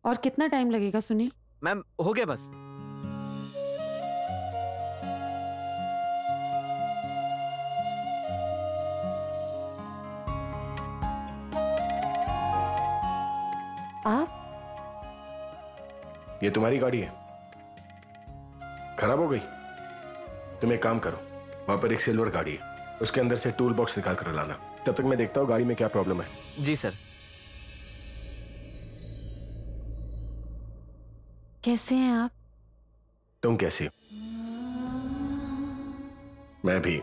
और कितना टाइम लगेगा सुनील? मैम हो गया बस। आप? ये तुम्हारी गाड़ी है, खराब हो गई? तुम एक काम करो, वहां पर एक सिल्वर गाड़ी है, उसके अंदर से टूल बॉक्स निकाल कर लाना। तब तक मैं देखता हूँ गाड़ी में क्या प्रॉब्लम है। जी सर। कैसे हैं आप? तुम कैसी हो? मैं भी।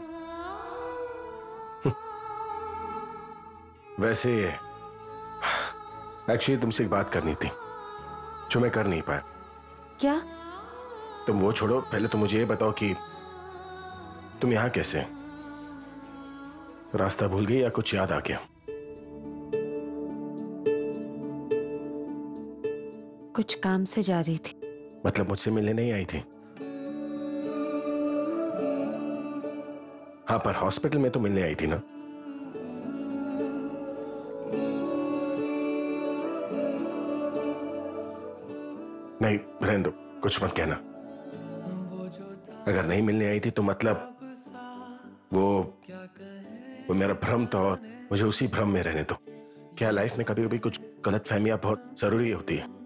वैसे एक्चुअली तुमसे एक बात करनी थी जो मैं कर नहीं पाया। क्या? तुम वो छोड़ो, पहले तो मुझे ये बताओ कि तुम यहां कैसे? रास्ता भूल गई या कुछ याद आ गया? कुछ काम से जा रही थी। मतलब मुझसे मिलने नहीं आई थी? हाँ, पर हॉस्पिटल में तो मिलने आई थी ना? नहीं, रहने दो, कुछ मत कहना। अगर नहीं मिलने आई थी तो मतलब वो मेरा भ्रम था और मुझे उसी भ्रम में रहने दो। क्या लाइफ में कभी कभी कुछ गलत फहमियां बहुत जरूरी होती है?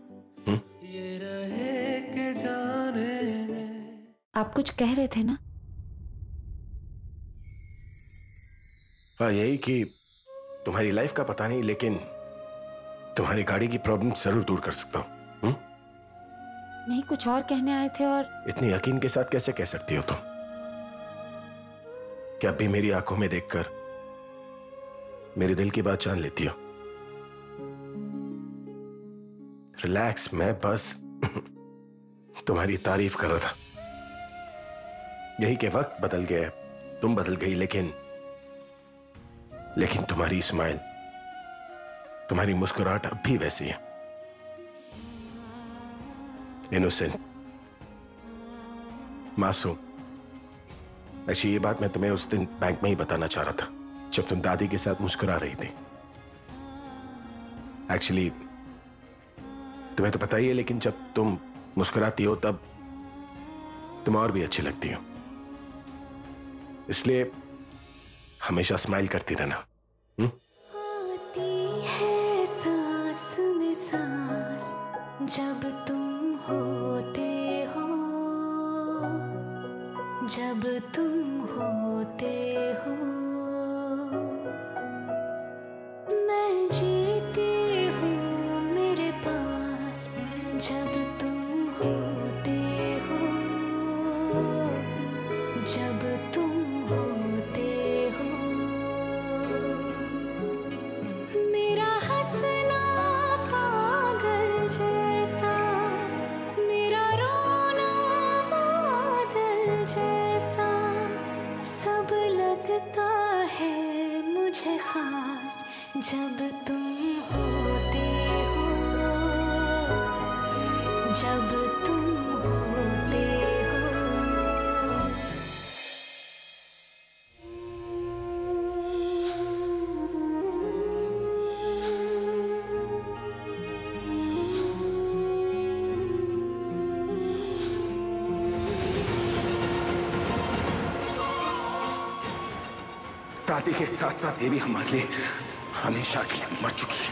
आप कुछ कह रहे थे ना? हाँ, यही कि तुम्हारी लाइफ का पता नहीं, लेकिन तुम्हारी गाड़ी की प्रॉब्लम जरूर दूर कर सकता हूं। नहीं, कुछ और कहने आए थे। और इतनी यकीन के साथ कैसे कह सकती हो तुम? क्या अभी मेरी आंखों में देखकर मेरे दिल की बात जान लेती हो? रिलैक्स, मैं बस तुम्हारी तारीफ कर रहा था। यही कि वक्त बदल गया, तुम बदल गई, लेकिन तुम्हारी स्माइल, तुम्हारी मुस्कुराहट अब भी वैसी है, इनोसेंट, मासूम। एक्चुअली ये बात मैं तुम्हें उस दिन बैंक में ही बताना चाह रहा था जब तुम दादी के साथ मुस्कुरा रही थी। एक्चुअली तुम्हें तो पता ही है, लेकिन जब तुम मुस्कुराती हो तब तुम और भी अच्छी लगती हो। इसलिए हमेशा स्माइल करती रहना। आती है सांस में सांस जब तुम होते हो, जब तुम होते हो। मैं जीती हूँ मेरे पास जब तुम होते हो, जब तुम होते हो। मेरा हंसना पागल जैसा, मेरा रोना बादल जैसा, सब लगता है मुझे खास जब तुम होते हो, जब तुम होते हो। दादी के साथ साथ ये भी हमारे लिए हमेशा के लिए मर चुकी है।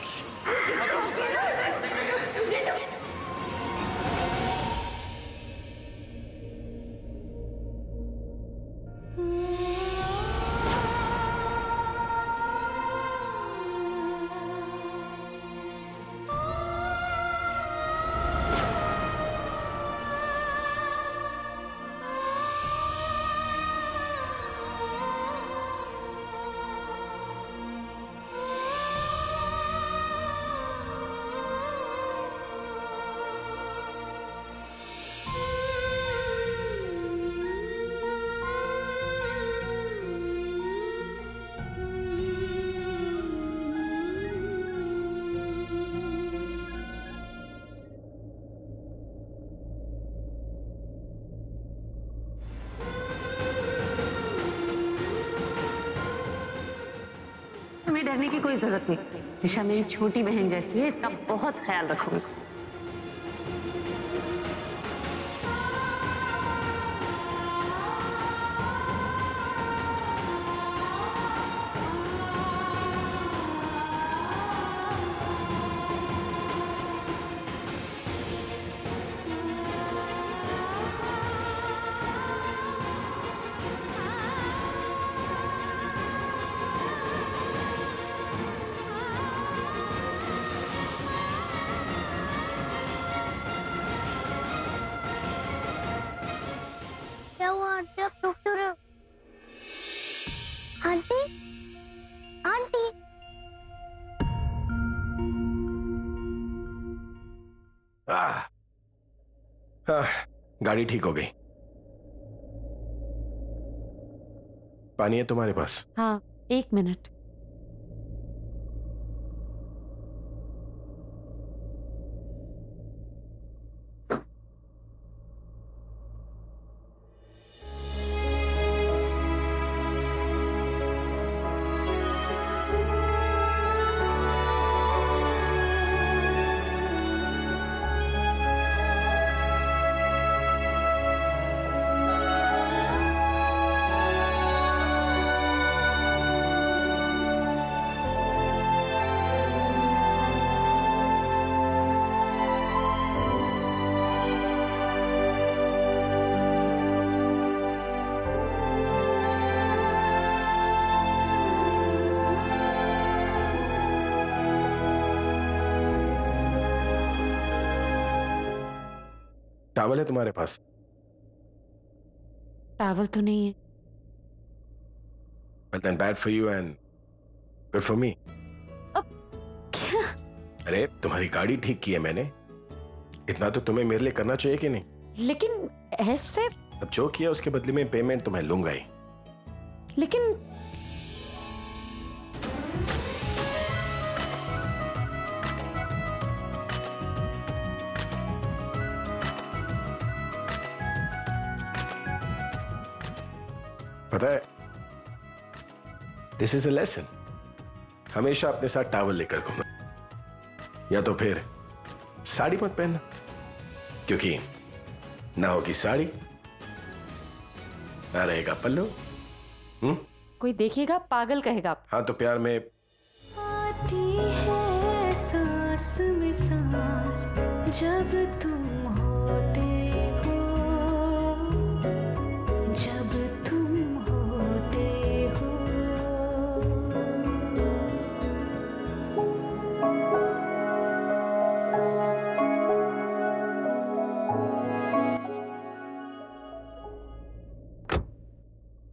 तुम्हें डरने की कोई जरूरत नहीं। दिशा मेरी छोटी बहन जैसी है, इसका बहुत ख्याल रखूंगी। आह, आह, गाड़ी ठीक हो गई। पानी है तुम्हारे पास? हाँ, 1 मिनट। टॉवल है तुम्हारे पास? टॉवल तो नहीं है। Well then bad for you and good for me. अब क्या? अरे तुम्हारी गाड़ी ठीक की है मैंने, इतना तो तुम्हें मेरे लिए करना चाहिए कि नहीं? लेकिन ऐसे। अब जो किया उसके बदले में पेमेंट तुम्हें लूंगा ही। लेकिन पता है, दिस इज अ लेसन। हमेशा अपने साथ टॉवल लेकर घूमना, या तो फिर साड़ी मत पहनना, क्योंकि ना होगी साड़ी ना रहेगा पल्लू। कोई देखिएगा पागल कहेगा। हाँ तो प्यार में आती है सांस में सांस जब तुम होते हो, जब तुम होते हो।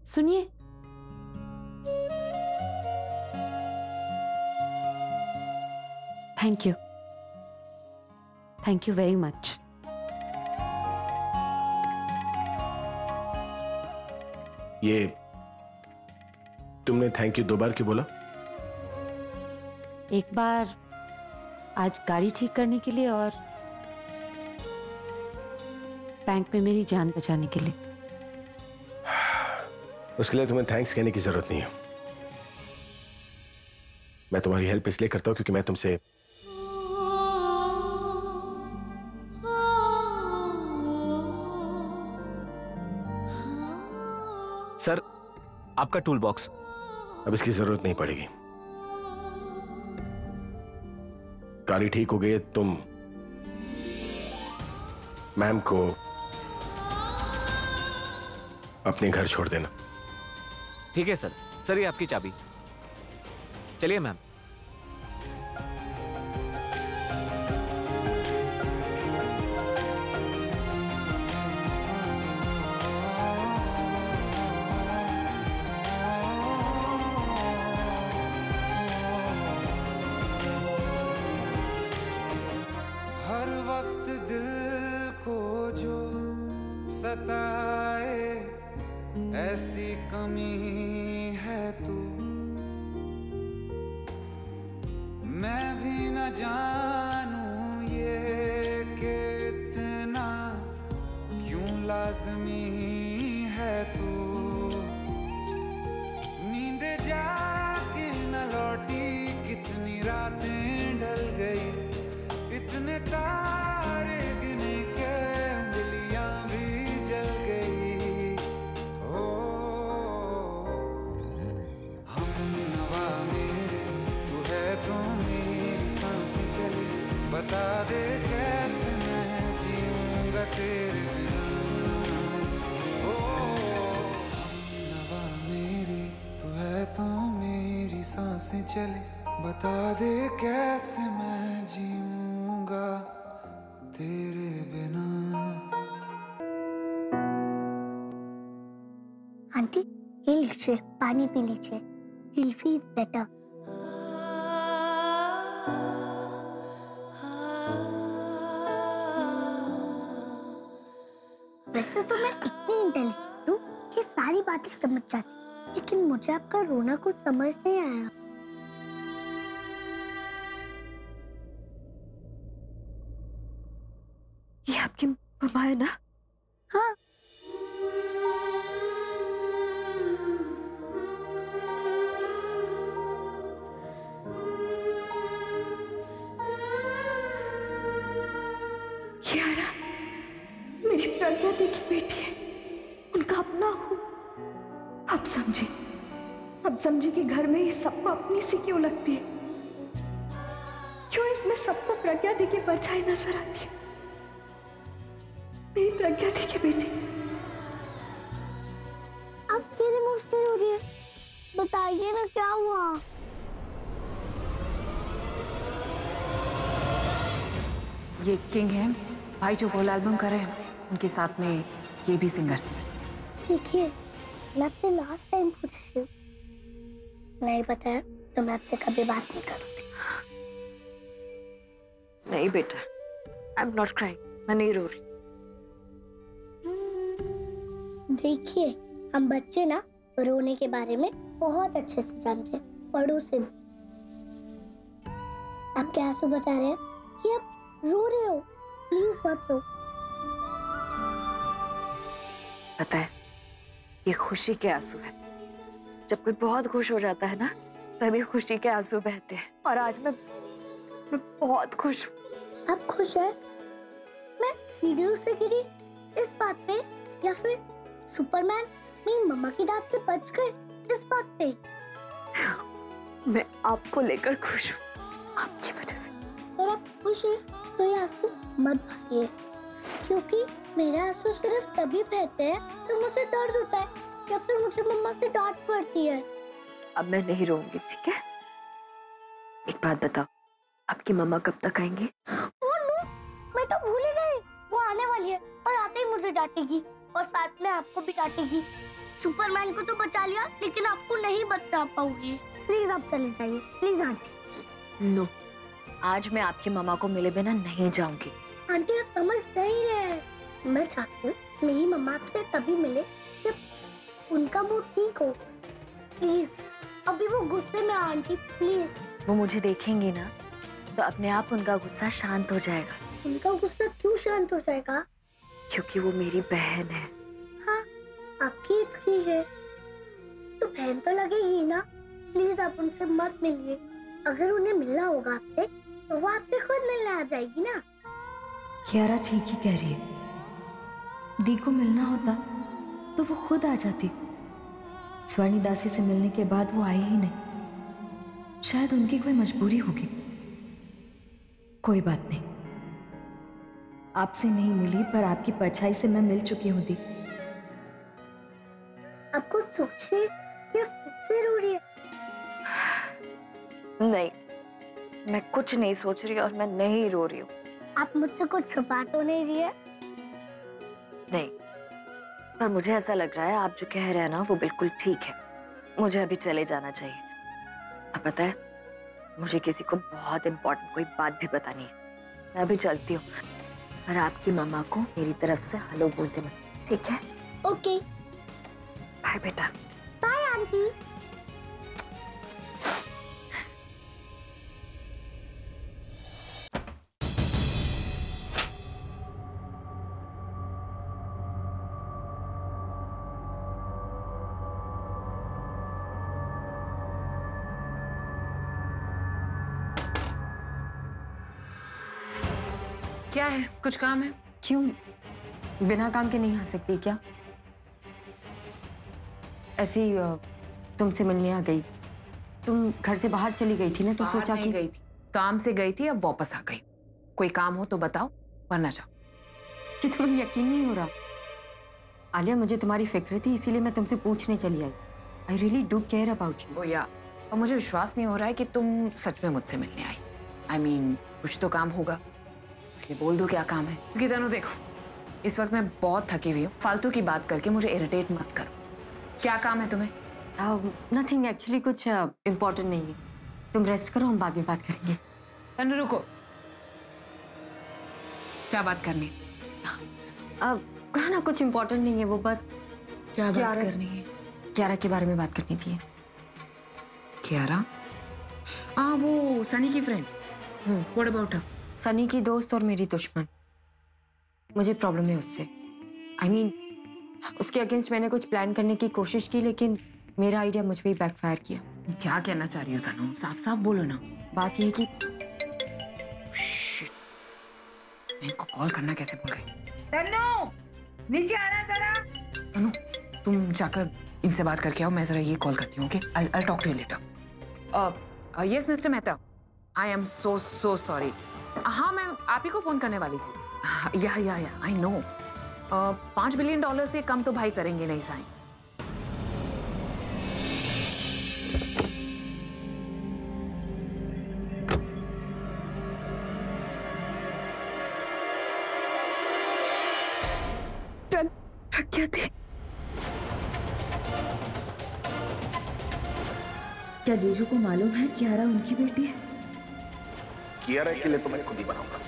सुनिए, थैंक यू वेरी मच। ये तुमने थैंक यू 2 बार क्यों बोला? एक बार आज गाड़ी ठीक करने के लिए और बैंक में मेरी जान बचाने के लिए। उसके लिए तुम्हें थैंक्स कहने की जरूरत नहीं है। मैं तुम्हारी हेल्प इसलिए करता हूं क्योंकि मैं तुमसे सर, आपका टूल बॉक्स। अब इसकी जरूरत नहीं पड़ेगी। गाड़ी ठीक हो गई है, तुम मैम को अपने घर छोड़ देना। ठीक है सर। सर, ये आपकी चाबी। चलिए मैम। हर वक्त दिल को जो सताए ऐसी कमी है तू, मैं भी न जानूं ये कि इतना क्यों लाजमी है तू। नींद जाके न लौटी, कितनी रातें ढल गई, इतने तारे गिने के उंगलियां भी जल गई। ओ हम नवा मेरे, तू है तो मेरी सांसें चली, बता दे कैसे मैं जीऊंगा तेरे बिन। ओ हम नवा मेरे, तू है तो मेरी सांसें चली, बता दे कैसे मैं जीऊंगा तेरे बिना। आंटी, ये लीजिए, पानी पी लीजिए। He'll feel better. वैसे तो मैं इतनी इंटेलिजेंट हूँ कि सारी बातें समझ जाती हूँ, लेकिन मुझे आपका रोना कुछ समझ नहीं आया। ये आपकी मम्मा है ना? हाँ। कियारा मेरी प्रज्ञा दी की बेटी है, उनका अपना हूँ। अब समझे कि घर में ये सबको अपनी सी क्यों लगती है, क्यों इसमें सबको प्रज्ञा दी की परछाई नजर आती है। मेरी प्रज्ञा दी की बेटी। अब फिर इमोशनल हो रही है, बताइए ना क्या हुआ। ये किंग है भाई जो होल एल्बम कर रहे हैं, उनके साथ में ये भी सिंगर। देखिए, मैं आपसे लास्ट टाइम पूछ रही हूँ, नहीं बताया तो मैं आपसे कभी बात नहीं करूँगी। नहीं बेटा, आई एम नॉट क्राइंग, मैं नहीं रो रही। देखिए, हम बच्चे ना रोने के बारे में बहुत अच्छे से जानते हैं, बड़ों से भी। आप क्या आंसू बता रहे हैं कि आप रो रहे हो? प्लीज मत रो। पता है, ये खुशी के आंसू है। जब कोई बहुत खुश हो जाता है ना, तभी खुशी के आंसू बहते हैं। और आज मैं बहुत खुश हूँ। आप खुश हैं? मैं सीढ़ियों से गिरी इस बात पे, या फिर सुपरमैन मेरी मम्मा की डांट से बच गए इस बात पे? मैं आपको लेकर खुश हूँ, आपकी वजह से। अगर आप खुश हैं तो ये आंसू मत बहाइए, क्योंकि मेरे आंसू सिर्फ तभी बहते हैं तो मुझे दर्द होता है या फिर मुझे मम्मा से डांट पड़ती है। अब मैं नहीं रोऊंगी, ठीक है? एक बात बताओ, आपकी मम्मा कब तक आएंगी? ओह नो, मैं तो भूल ही गई, वो आने वाली है और आते ही मुझे डांटेगी और साथ में आपको भी डांटेगी। सुपरमैन को तो बचा लिया, लेकिन आपको नहीं बचा पाऊंगी। प्लीज आप चले जाइए, प्लीज आंटी। नो, आज मैं आपकी मम्मा को मिले बिना नहीं जाऊंगी। आंटी आप समझ नहीं रहे। मैं चाहती हूँ मेरी मम्मा आपसे तभी मिले जब उनका मूड ठीक हो। प्लीज, अभी वो गुस्से में आंटी, प्लीज। वो मुझे देखेंगी ना तो अपने आप उनका गुस्सा शांत हो जाएगा। उनका गुस्सा क्यों शांत हो जाएगा? क्योंकि वो मेरी बहन है। हाँ, आपकी एज की है तो बहन तो लगेगी ना। प्लीज आप उनसे मत मिलिए। अगर उन्हें मिलना होगा आपसे तो वो आपसे खुद मिलने आ जाएगी ना। कियारा ठीक ही कह रही है। दी को मिलना होता तो वो खुद आ जाती। स्वर्णी दासी से मिलने के बाद वो आई ही नहीं। शायद उनकी कोई मजबूरी होगी। कोई बात नहीं, आपसे नहीं मिली पर आपकी परछाई से मैं मिल चुकी हूँ दी। आप कुछ सोचिए या फिर से रो रही है? नहीं, मैं कुछ नहीं सोच रही और मैं नहीं रो रही हूँ। आप मुझसे कुछ छुपा तो नहीं रही है? नहीं, पर मुझे ऐसा लग रहा है आप जो कह रहे हैं ना वो बिल्कुल ठीक है। मुझे अभी चले जाना चाहिए। अब पता है, मुझे किसी को बहुत इम्पोर्टेंट कोई बात भी बतानी है। मैं अभी चलती हूँ, पर आपकी मम्मा को मेरी तरफ से हेलो बोल देना, ठीक है? ओके, बाय बेटा। Bye aunty. क्या है, कुछ काम है? क्यों बिना काम के नहीं आ सकती क्या? ऐसे ही तुमसे मिलने आ गई। तुम घर से बाहर चली गई थी ना, तो बाहर सोचा नहीं कि गई थी, काम से गई थी, अब वापस आ गई। कोई काम हो तो बताओ, वरना जाओ। कि तुम्हें यकीन नहीं हो रहा। आलिया, मुझे तुम्हारी फिक्र थी, इसीलिए मैं तुमसे पूछने चली आई। I really do care about you. Oh yeah, और मुझे विश्वास नहीं हो रहा है कि तुम सच में मुझसे मिलने आई। आई मीन, कुछ तो काम होगा, इसलिए बोल दो क्या काम है। क्योंकि तनु देखो, इस वक्त मैं बहुत थकी हुई हूँ। फालतू की बात करके मुझे इरिटेट मत करो। क्या काम है तुम्हें? नथिंग, एक्चुअली कुछ इम्पोर्टेंट नहीं है। तुम रेस्ट करो, हम बाद में बात करेंगे। तनु रुको, क्या बात करनी? कहा ना कुछ इम्पोर्टेंट नहीं है, वो बस क्या बात कियारा- करनी है? कियारा के बारे में बात करनी थी। कियारा? हाँ, वो सनी की friend. What about her? Sunny की दोस्त और मेरी दुश्मन। मुझे प्रॉब्लम है उससे। I mean, उसके अगेंस्ट मैंने कुछ प्लान करने की कोशिश की, लेकिन मेरा आइडिया मुझ पे ही बैकफायर किया। क्या कहना चाह रही हो तनु? साफ साफ बोलो ना। बात ये कि Shit. मैं इनको कॉल करना कैसे भूल गई? तन्नू, नीचे आना जरा। तनु, तुम जाकर इनसे बात करके आओ, मैं जरा ये कॉल करती हूँ, okay? I'll talk to you later. Yes, Mr. Mehta. I am so sorry. हाँ, मैं आप ही को फोन करने वाली थी। या, I know. $5 बिलियन से कम तो भाई करेंगे नहीं साईं। प्रज्ञा थी। क्या जीजू को मालूम है कियारा उनकी बेटी है? कियारा के लिए तो मैं खुद ही बनाऊंगा।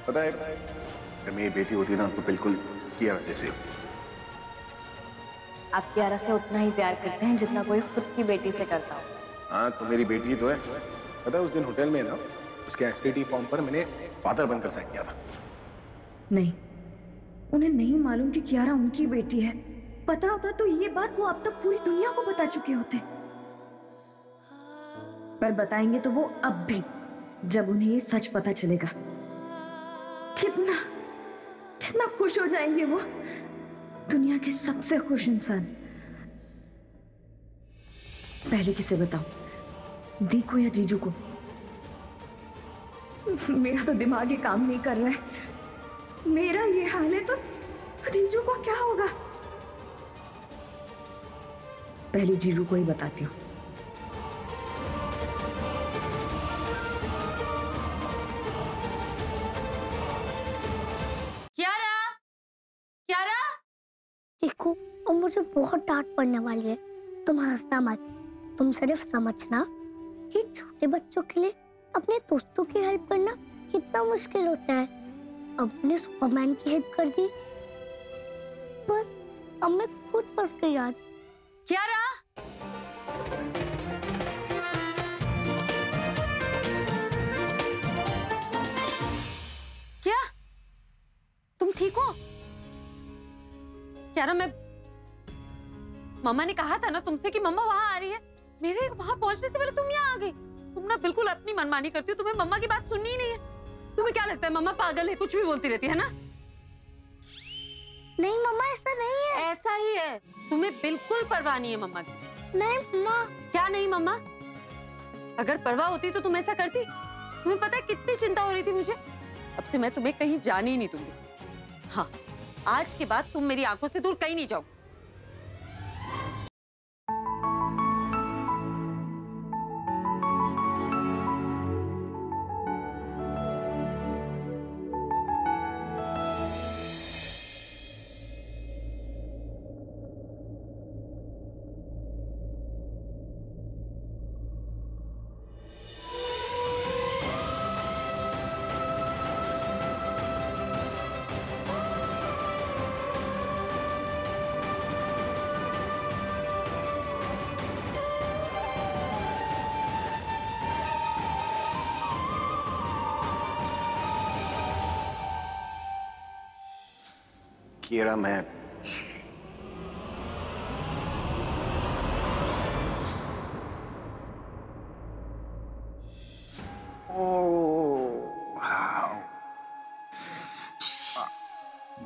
पता है, अगर मेरी बेटी होती ना तो बिल्कुल कियारा जैसे होती। आप कियारा से उतना ही प्यार करते हैं जितना कोई खुद की बेटी से करता हो। हाँ, तो मेरी बेटी ही तो है। पता है, उस दिन होटल में ना उसके एसटीडी फॉर्म पर मैंने फादर बनकर साइन किया था। नहीं, उन्हें नहीं मालूम कि कियारा उनकी बेटी है। पता होता तो ये बात वो अब तक पूरी दुनिया को बता चुके होते, पर बताएंगे तो वो अब भी, जब उन्हें ये सच पता चलेगा। कितना कितना खुश हो जाएंगे वो, दुनिया के सबसे खुश इंसान। पहले किसे बताऊं, दी को या जीजू को? मेरा तो दिमाग ही काम नहीं कर रहा है। मेरा ये हाल है तो जीजू को क्या होगा? पहले जीजू को ही बताती हूँ। देखो, अब मुझे बहुत डांट पड़ने वाली है। तुम हंसना मत, तुम सिर्फ समझना कि छोटे बच्चों के लिए अपने दोस्तों की हेल्प करना कितना मुश्किल होता है। अब मैंने सुपरमैन की हेल्प कर दी, पर अब मैं खुद फंस गई आज। कियारा, क्या तुम ठीक हो? कियारा, मैं मम्मा ने कहा था ना तुमसे कि मम्मा वहां आ रही है। मेरे वहां पहुंचने से पहले तुम यहाँ आ गई। तुम ना बिल्कुल अपनी मनमानी करती हो, तुम्हें मम्मा की बात सुननी ही नहीं है। तुम्हें क्या लगता है मम्मा पागल है, कुछ भी बोलती रहती है ना? नहीं मम्मा, ऐसा नहीं है। ऐसा ही है, तुम्हें बिल्कुल परवाह नहीं है मम्मा की। नहीं मम्मा। क्या नहीं मम्मा? अगर परवाह होती तो तुम ऐसा करती? तुम्हें पता है कितनी चिंता हो रही थी मुझे। अब से मैं तुम्हें कहीं जाने ही नहीं दूंगी। हाँ, आज के बाद तुम मेरी आंखों से दूर कहीं नहीं जाओ। कियारा, मैं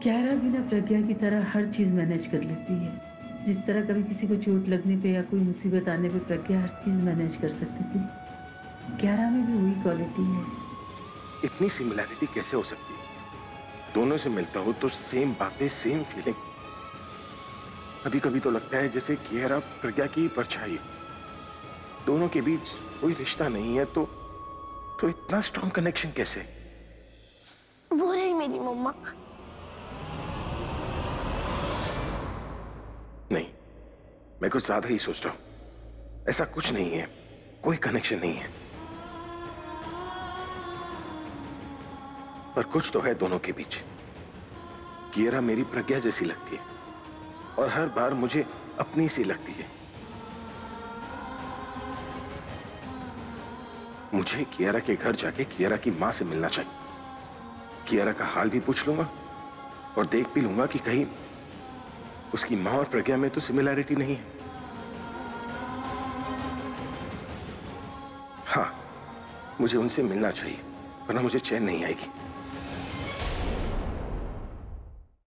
कियारा भी ना प्रज्ञा की तरह हर चीज मैनेज कर लेती है। जिस तरह कभी किसी को चोट लगने पे या कोई मुसीबत आने पे प्रज्ञा हर चीज मैनेज कर सकती थी, कियारा में भी वही क्वालिटी है। इतनी सिमिलैरिटी कैसे हो सकती है? दोनों से मिलता हूं तो सेम बातें, सेम फीलिंग। कभी कभी तो लगता है जैसे कियारा प्रज्ञा की परछाई हो। दोनों के बीच कोई रिश्ता नहीं है तो इतना स्ट्रॉन्ग कनेक्शन कैसे? वो रही मेरी मम्मा। नहीं, मैं कुछ ज्यादा ही सोच रहा हूं। ऐसा कुछ नहीं है, कोई कनेक्शन नहीं है, पर कुछ तो है दोनों के बीच। कियारा मेरी प्रज्ञा जैसी लगती है और हर बार मुझे अपनी सी लगती है। मुझे कियारा के घर जाके कियारा की मां से मिलना चाहिए। कियारा का हाल भी पूछ लूंगा और देख भी लूंगा कि कहीं उसकी मां और प्रज्ञा में तो सिमिलैरिटी नहीं है। हाँ, मुझे उनसे मिलना चाहिए, वरना मुझे चैन नहीं आएगी।